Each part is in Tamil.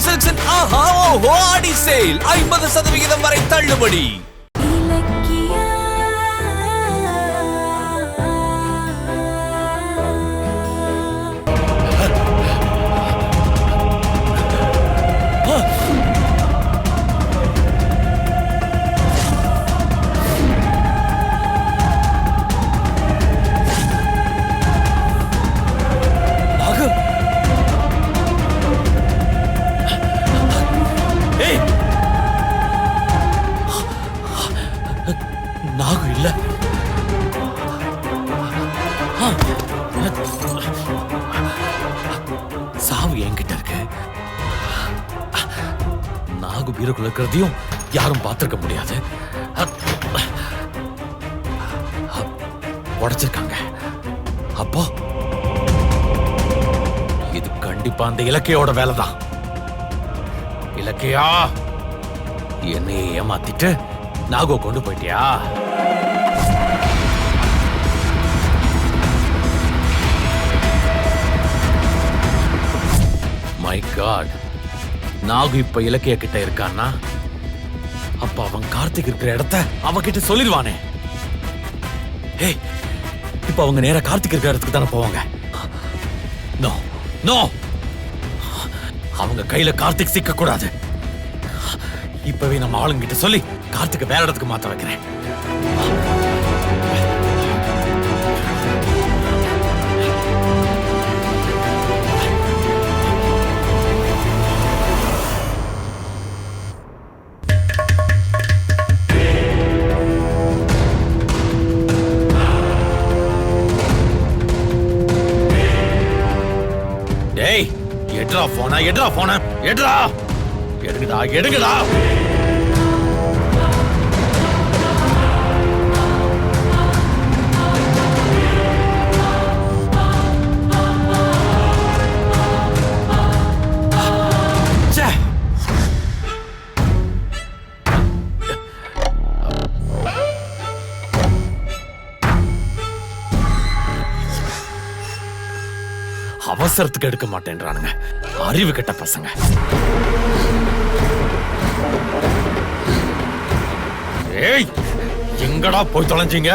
சில்க்ஸின் ஆஹா ஓஹோ ஆடி சேல் 50% வரை தள்ளுபடி. நாகு இல்ல, சாவு என்கிட்ட இருக்கு. நாகு பீரோக்குள்ள இருக்கிறதையும் யாரும் பார்த்திருக்க முடியாது. உடைச்சிருக்காங்க. அப்போ இது கண்டிப்பா அந்த இலக்கையோட வேலைதான். இலக்கையா, என்னையே ஏமாத்திட்டு நாகோ கொண்டு போயிட்டியா? மை காட், நாகு இப்ப இலக்கிய கிட்ட இருக்கான்னா அப்ப அவன் கார்த்திக் இருக்கிற இடத்த அவகிட்ட சொல்லிடுவானே. ஏய், இப்ப அவங்க நேரா கார்த்திக் இருக்கிற இடத்துக்கு தானே போவாங்க. நோ நோ, அவங்க கையில கார்த்திக் சிக்க கூடாது. இப்பவே நம்ம ஆளுங்கிட்ட சொல்லி கார்த்திக் வேற இடத்துக்கு மாத்த வைக்கிறேன். டேய், எடுடா போன, எடுடா போன, எடுடா, எடுங்கடா, எடுங்கடா. அவசரத்துக்கு எடுக்க மாட்டேன்றானுங்க, அறிவு கெட்ட பசங்க. ஏய், எங்கடா போய் தொலைஞ்சீங்க?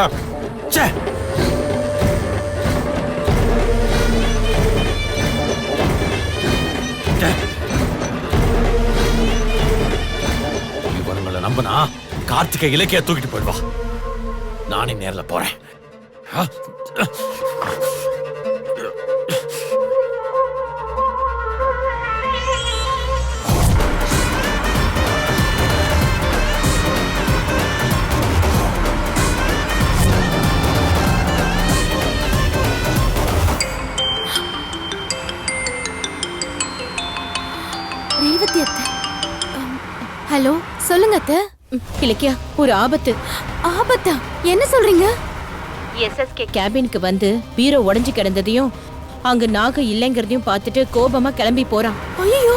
இவனுங்களை நம்பினா கார்த்திகை இலக்கிய தூக்கிட்டு போயிடுவா. நானே நேர்ல போறேன். ஹலோ, சொல்லுங்க அத்தை. இலக்கியா, ஒரு ஆபத்து. ஆபத்தா? என்ன சொல்றீங்க? எஸ்எஸ்கே கேபினுக்கு வந்து பீரோ உடைஞ்சு கிடந்ததையும் அங்க நாகு இல்லைங்கிறதையும் பார்த்துட்டு கோபமா கிளம்பி போறான். ஐயோ,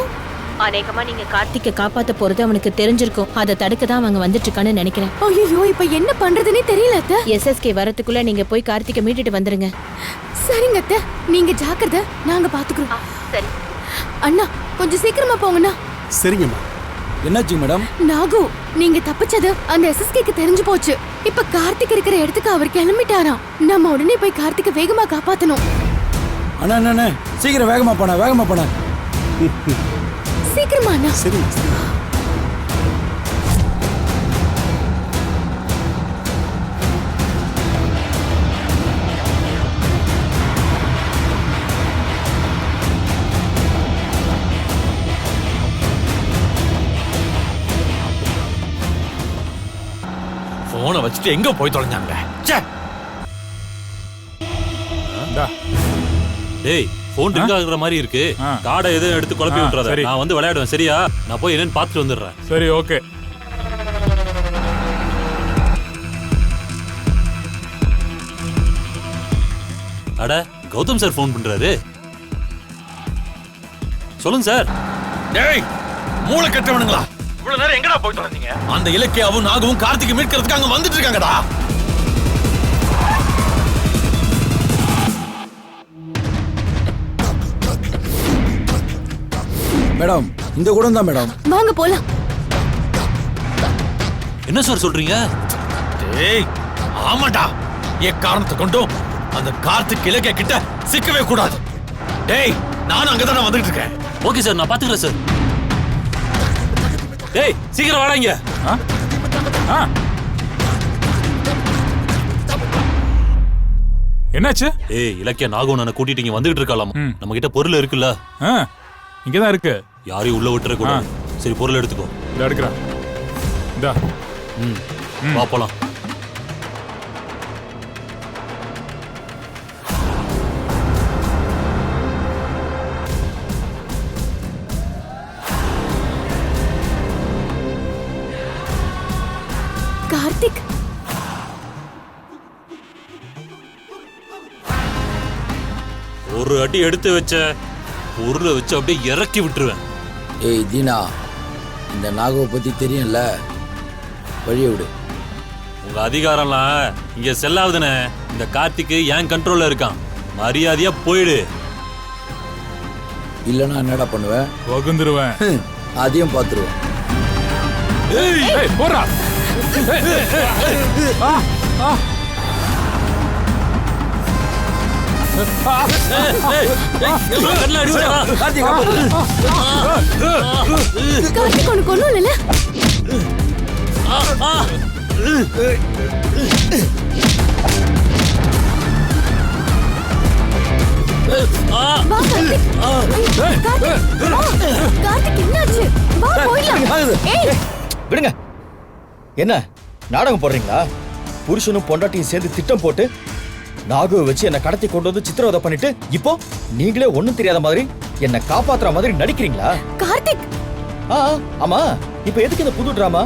அநேகமா நீங்க கார்த்திகை காப்பாத்த போறது அவனுக்கு தெரிஞ்சிருக்கும். அதை தடுக்க தான் அவங்க வந்துட்டு இருக்கான்னு நினைக்கிறேன். ஐயோ, இப்ப என்ன பண்றதுன்னே தெரியல அத்தை. எஸ்எஸ்கே வரதுக்குள்ள நீங்க போய் கார்த்திகை மீட்டுட்டு வந்துருங்க. சரிங்க அத்தை, நீங்க ஜாக்கிரதை, நாங்க பாத்துக்கிறோம். சரி அண்ணா, கொஞ்சம் சீக்கிரமா போங்கண்ணா. சரிங்கம்மா. என்னாச்சு மேடம்? நாகு, நீங்க தப்பிச்சது அந்த எஸ்எஸ்கேக்கு தெரிஞ்சு போச்சு. இப்ப கார்த்திக் இருக்கிற இடத்துக்கு அவர் கிளம்பிட்டாராம். நம்ம உடனே போய் கார்த்திகை வேகமா காப்பாத்தணும். அண்ணா அண்ணா, சீக்கிரம் வேகமா போன, வேகமா போன. சீக்கிரமா அண்ணா. சரி. போனை வச்சுட்டு எங்க போய் தொலைஞ்சாங்க? டேய், போன் ரிங் ஆகுற மாதிரி இருக்கு. கார்டை எதுவும் எடுத்து குழப்பி விட்டுறாத. நான் வந்து விளையாடுவேன், சரியா? நான் போய் என்னன்னு பார்த்துட்டு வந்துடுறேன். சரி, ஓகே. அட, கௌதம் சார் போன் பண்றாரு. சொல்லுங்க சார். டேய், மூளை கெட்டவனுங்களா, இவ்வளவு நேரம் எங்கடா போய் தொலைஞ்சீங்க? அந்த இலக்கியாவும் நாகவும் கார்த்திகை மீட்கிறதுக்கு அங்க வந்துட்டு இருக்காங்கடா. மேடம் இந்த குடம் தான் மேடம். வாங்க போலாம். என்ன சார் சொல்றீங்க? டேய் ஆமாடா, என் காரணத்தை கொண்டும் அந்த கார்த்திக் இலக்கிய கிட்ட சிக்கவே கூடாது. டேய் நானும் அங்கதானே வந்துட்டு இருக்கேன். ஓகே சார், நான் பாத்துக்கிறேன் சார். டேய் சீக்கிரம் வாடாங்க. என்னாச்சு? ஏய் இலக்கிய நாகவண்ணனை கூட்டிட்டு இங்க வந்துகிட்டு இருக்கலாம். நம்ம கிட்ட பொருள் இருக்குல்ல? இங்கதான் இருக்கு. யாரையும் உள்ள விட்டுற கூடாது. சரி பொருள் எடுத்துக்கோ. இத எடுக்கிறேன். இந்தா. வா போலாம். கார்த்திக், ஒரு அடி எடுத்து வச்ச பொருளை வச்சு அப்படியே இறக்கி விட்டுருவேன். ஏய் தீனா, இந்த நாகவை பத்தி தெரியும்ல, வழிய விடு. உங்க அதிகாரம்லாம் இங்க செல்லாதுனே. இந்த கார்த்திக் என் கண்ட்ரோல்ல இருக்கான். மரியாதையா போயிடு. இல்லனா என்னடா பண்ணுவேன்? வகுந்துருவேன். அதையும் பாத்துருவேன். ஏய் போறா. கார்த்திக் உனக்கு ஒண்ணும் இல்லைல்ல? வா கார்த்திக். கார்த்திக், வா. கார்த்திக் என்னாச்சு? வா போயிடலாம். ஏய் விடுங்க. என்ன நாடகம் போடுறீங்களா? புருஷனும் பொண்டாட்டியும் சேர்ந்து திட்டம் போட்டு நாகுவை வச்சு என்ன கடத்தி கொண்டு வந்து சித்திரவதை பண்ணிட்டு இப்போ நீங்களே ஒண்ணும் தெரியாத மாதிரி என்ன காப்பாத்துற மாதிரி நடிக்கிறீங்களா? கார்த்திக், ஆமா. இப்போ எதுக்கு இந்த புது டிராமா?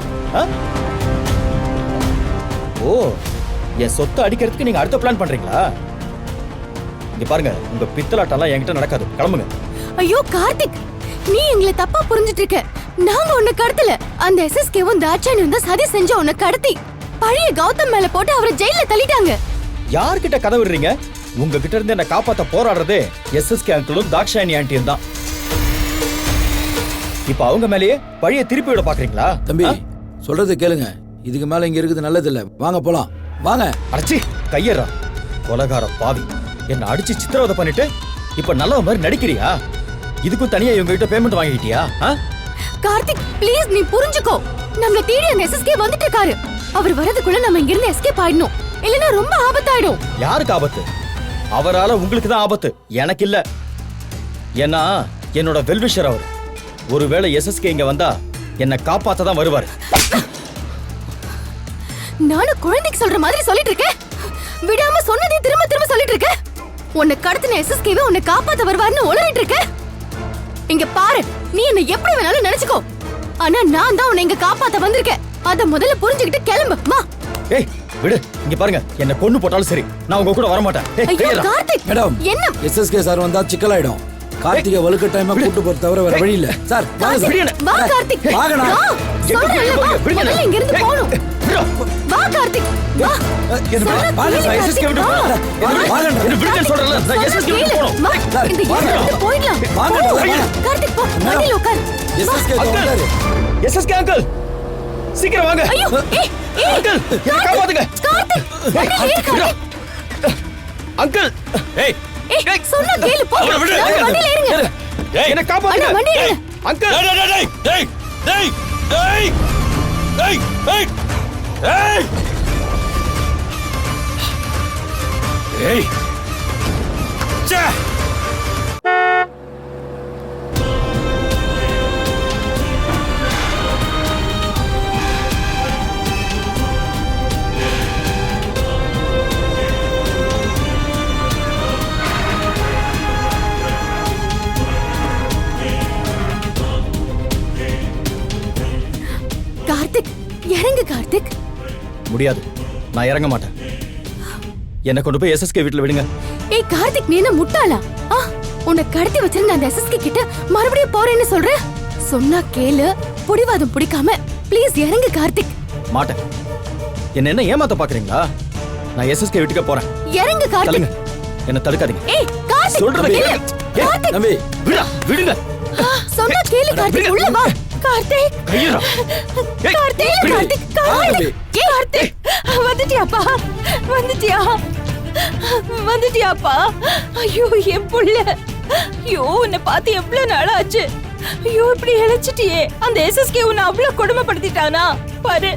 ஓ, என் சொத்தை அடிக்கிறதுக்கு நீங்க அடுத்த பிளான் பண்றீங்களா? இங்க பாருங்க, உங்க பித்தலாட்டெல்லாம் என்கிட்ட நடக்காது. கிளம்புங்க. ஐயோ கார்த்திக், நீ எங்களை தப்பா புரிஞ்சிட்டு இருக்க. நாங்க உன்னை கடத்தல. அந்த எஸ்எஸ்கேவும் தாட்சாயணியும் தான் சதி செஞ்ச உன்னை கடத்தி பழைய கௌதம் மேல போட்டு அவரை ஜெயில தள்ளிட்டாங்க. யார்கிட்ட கதை விடுறீங்க? உங்ககிட்ட இருந்து என்ன காப்பாத்த போராடுறதே எஸ்எஸ்கே அங்கிளும் தாக்ஷாயணி ஆண்டியும் தான். இப்ப அவங்க மேலேயே பழைய திருப்பி விட பாக்குறீங்களா? தம்பி சொல்றது கேளுங்க. இதுக்கு மேல இங்க இருக்குது நல்லது இல்ல. வாங்க போலாம். வாங்க. அடிச்சி கையறா கொலகார பாவி. என்ன அடிச்சு சித்திரவதை பண்ணிட்டு இப்ப நல்ல மாதிரி நடிக்கிறியா? இதுக்கும் தனியா இவங்க கிட்ட பேமெண்ட் வாங்கிட்டியா? கார்த்திக் ப்ளீஸ் நீ புரிஞ்சுக்கோ. நம்மள தேடி அந்த எஸ்எஸ்கே வந்துட்டு இருக்காரு. அவர் வரதுக்குள்ள நம்ம இங்க இருந்து எஸ்கேப் ஆயிடணும். இல்லனா ரொம்ப ஆபத்தாயிடும். யாருக்கு ஆபத்து? அவரால உங்களுக்கு தான் ஆபத்து, எனக்கு இல்ல. ஏன்னா என்னோட வெல்விஷர் அவர். ஒருவேளை எஸ்எஸ்கே இங்க வந்தா என்ன காப்பாத்த தான் வருவாரு. நானும் குழந்தைக்கு சொல்ற மாதிரி சொல்லிட்டு இருக்கேன். விடாம சொன்னதே திரும்ப திரும்ப சொல்லிட்டு இருக்க. உன்னை கடத்தின எஸ்எஸ்கேவே உன்னை காப்பாத்த வருவாருன்னு உளறிட்டு இருக்க. இங்க பாரு, நீ என்ன எப்படி வேணாலும் நினைச்சுக்கோ. ஆனா நான் தான் உன்னை இங்க காப்பாத்த வந்திருக்கேன். அத முதல்ல புரிஞ்சுக்கிட்டு கிளம்பு. வா. ஏய் விடு. இங்க பாருங்க, என்ன கொன்னு போட்டாலும் சரி, நான் உங்க கூட வர மாட்டேன். ஐயோ கார்த்திக், மேடம், என்ன எஸ்எஸ்கே சார் வந்தா சிக்கலாயிடும். கார்த்திகை வலுக்க டைமா கூட்டு போற தவிர வேற வழி இல்ல. சார் வாங்க சார். வா கார்த்திக். வாங்கடா. முதல்ல இங்க இருந்து போணும். வா கார்த்திக். வா. வாங்க சார், எஸ்எஸ்கே விட்டு போங்க. வாங்கடா. என்ன விடுங்க சொல்றல. நான் எஸ்எஸ்கே விட்டு போறோம். வா. இந்த இடத்துக்கு போயிடலாம். வாங்கடா. கார்த்திக் போ. வண்டில உட்கார். எஸ்எஸ்கே வந்தாரு. எஸ்எஸ்கே அங்கிள் சீக்கிரம் வாங்க. ஐயோ ஏய் ஏய் அங்கிள் என்ன காப்பாத்துங்க. கார்த்திக் வண்டில ஏறு கார்த்திக். அங்கிள் ஏய் ஏய் சொன்னா கேளு போ. அவரை விடு. வண்டில ஏறுங்க. என்ன காப்பாத்துங்க. அண்ணா வண்டில ஏறு. அங்கிள் டேய் டேய் டேய் டேய் டேய் டேய் டேய் ஏய் சே கார்த்திக் இறங்கு கார்த்திக். முடியாது, நான் இறங்க மாட்டேன். என்ன கொண்டு போய் எஸ்எஸ்கே வீட்டுல விடுங்க. ஏய் கார்த்திக், நீ என்ன முட்டாளா? உன்னை கடத்தி வச்சிருந்த அந்த எஸ்எஸ்கே கிட்ட மறுபடியும் போறேன்னு சொல்ற? சொன்னா கேளு. புடிவாதம் பிடிக்காம ப்ளீஸ் இறங்கு கார்த்திக். மாட்டேன். என்ன ஏமாத்த பாக்குறீங்களா? நான் எஸ்எஸ்கே வீட்டுக்கு போறேன். இறங்கு தள்ளுங்க. கார்த்திக். என்ன தடுக்காதீங்க. ஏய் கார்த்திக் சொல்றத கேளு. கேளு. கார்த்திக் தம்பி விடுடா, விடுங்க. சொன்னா கேளு கார்த்திக், உள்ள வா. கார்த்திக் கையடா. ஏய், கார்த்திக் கார்த்திக் கார்த்திக் கார்த்திக் வந்துட்டியாப்பா? வந்துட்டியாப்பா? ஐயோ என் புள்ள, ஐயோ உன்னை பார்த்து எவ்வளவு நாள் ஆச்சு. ஐயோ இப்படி இழைச்சிட்டியே. அந்த எஸ்எஸ்கே உன்னை அவ்வளவு கொடுமைப்படுத்திட்டானா பாரு.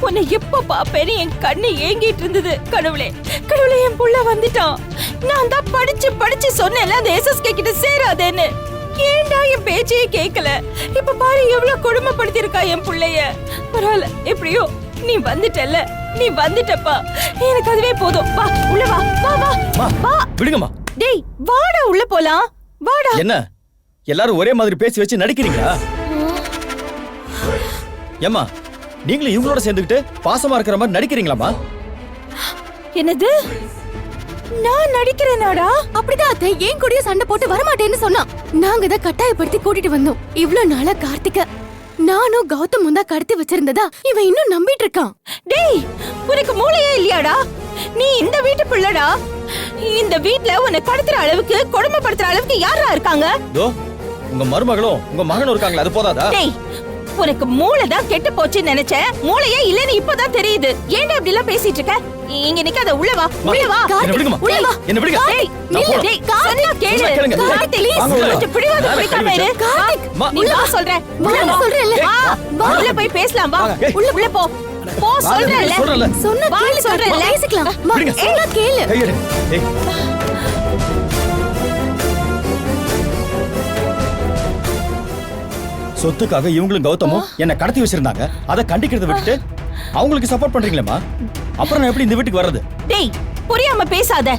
உன்னை எப்ப பாப்பேன்னு என் கண்ணு ஏங்கிட்டு இருந்தது. கடவுளே கடவுளே, என் புள்ள வந்துட்டான். நான் தான் படிச்சு சொன்னேன்ல அந்த எஸ்எஸ்கே கிட்ட சேராதேன்னு. ஏன்டா என் பேச்சையே கேட்கல? இப்ப பாரு எவ்வளவு கொடுமைப்படுத்தி இருக்கா என் புள்ளைய. பரவாயில்ல, எப்படியோ நீ வந்துட்டல்ல, நீ வந்துட்டப்பா, எனக்கு அதுவே போதும். வா உள்ள வா வா வா வா. விடுங்கம்மா. டேய் வாடா உள்ள போலாம், வாடா. என்ன எல்லாரும் ஒரே மாதிரி பேசி வச்சு நடிக்கிறீங்களா? ஏம்மா நீங்களும் இவங்களோட சேர்ந்துக்கிட்டு பாசமா இருக்கிற மாதிரி நடிக்கிறீங்களாமா? என்னது? நான் நடிக்கிறேனாடா? அப்படிதான் அத்தை ஏன் கூடயே சண்டை போட்டு வரமாட்டேன்னு சொன்னான். நாங்க தான் கட்டாயப்படுத்தி கூட்டிட்டு வந்தோம். இவ்வளவு நாளா கார்த்திக நானும் கௌதமும் தான் கடத்தி வச்சிருந்ததா இவன் இன்னும் நம்பிட்டு இருக்கான். டேய் உனக்கு மூளையே இல்லையாடா? நீ இந்த வீட்டு பிள்ளடா. இந்த வீட்ல உன்னை கடத்துற அளவுக்கு கொடுமைப்படுத்துற அளவுக்கு யாரா இருக்காங்க? தோ உங்க மருமகளும் உங்க மகனும் இருக்காங்களா, அது போதாதா? டேய் உனக்கு மூளை தான் கெட்டு போச்சுன்னு நினைச்சேன். மூளையே இல்லன்னு இப்பதான் தெரியுது. ஏன்டா இப்படி எல்லாம் பேசிட்டு இருக்க? இங்க நிக்காத, உள்ள வா உள்ள வா. என்ன விடுங்கம்மா. உள்ள வா. என்ன விடுங்க. டேய் நான் நில்லு. போறேன். டேய் சொன்னா கேளு. சொன்னா கேளுங்க. கார்த்திக் வாங்க உள்ள. கொஞ்சம் பிடிவாத பிடிக்காம இரு. கார்த்திக் அம்மா. உள்ள வா சொல்றேன். உள்ள வா சொல்றேன்ல. வா உள்ள போய் பேசலாம் வா. வாங்க. ஏய். உள்ள போ போ சொல்றேன்ல. சொல்றேன்ல. சொன்னா கேளு சொல்றேன்ல. பேசிக்கலாம். விடுங்க. சொன்னா கேளு. கையெடு. ஏய் சொத்துக்காக இவங்களும் கௌதமும் என்ன கடத்தி வச்சிருந்தாங்க. அதை கண்டிக்கிறத விட்டுட்டு அவங்களுக்கு சப்போர்ட் பண்றீங்களேம்மா. அப்புறம் நான் எப்படி இந்த வீட்டுக்கு வர்றது? டேய் புரியாம பேசாத.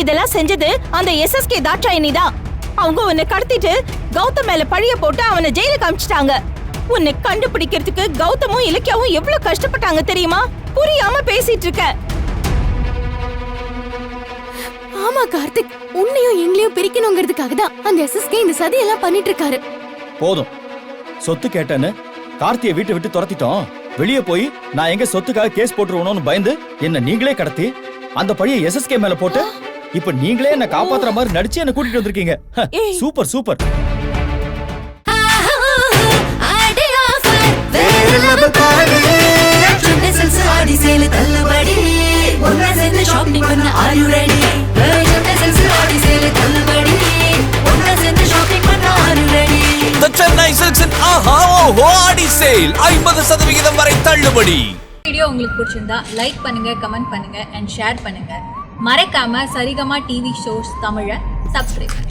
இதெல்லாம் செஞ்சது அந்த எஸ்எஸ்கே தாட்சாயணி தான். அவங்க உன்னை கடத்திட்டு கௌதம் மேல பழிய போட்டு அவனை ஜெயிலுக்கு அனுப்பிச்சிட்டாங்க. உன்னை கண்டுபிடிக்கிறதுக்கு கௌதமும் இலக்கியாவும் எவ்வளவு கஷ்டப்பட்டாங்க தெரியுமா? புரியாம பேசிட்டு இருக்க. ஆமா கார்த்திக், உன்னையும் எங்களையும் பிரிக்கணுங்கிறதுக்காக தான் அந்த எஸ்எஸ்கே இந்த சதியெல்லாம் பண்ணிட்டு இருக்காரு. போதும், சொத்து கேட்டேன்னு கார்த்தியை வீட்டை விட்டு துரத்திட்டோம். வெளியே போய் நான் எங்க சொத்துக்காக கேஸ் போட்டுருவணும்னு பயந்து என்ன நீங்களே கடத்தி அந்த பழியை எஸ்எஸ்கே மேல போட்டு இப்ப நீங்களே என்ன காப்பாத்துற மாதிரி நடிச்சு என்ன கூட்டிட்டு வந்திருக்கீங்க. Super super. சென்னை சில்க்ஸின் ஆஹா ஓஹோ ஆடி சேல் 50% வரை தள்ளுபடி. வீடியோ உங்களுக்கு பிடிச்சிருந்தா லைக் பண்ணுங்க, கமெண்ட் பண்ணுங்க அண்ட் ஷேர் பண்ணுங்க. மறக்காம சரிகமா டிவி ஷோஸ் தமிழை சப்ஸ்கிரைப் பண்ணுங்க.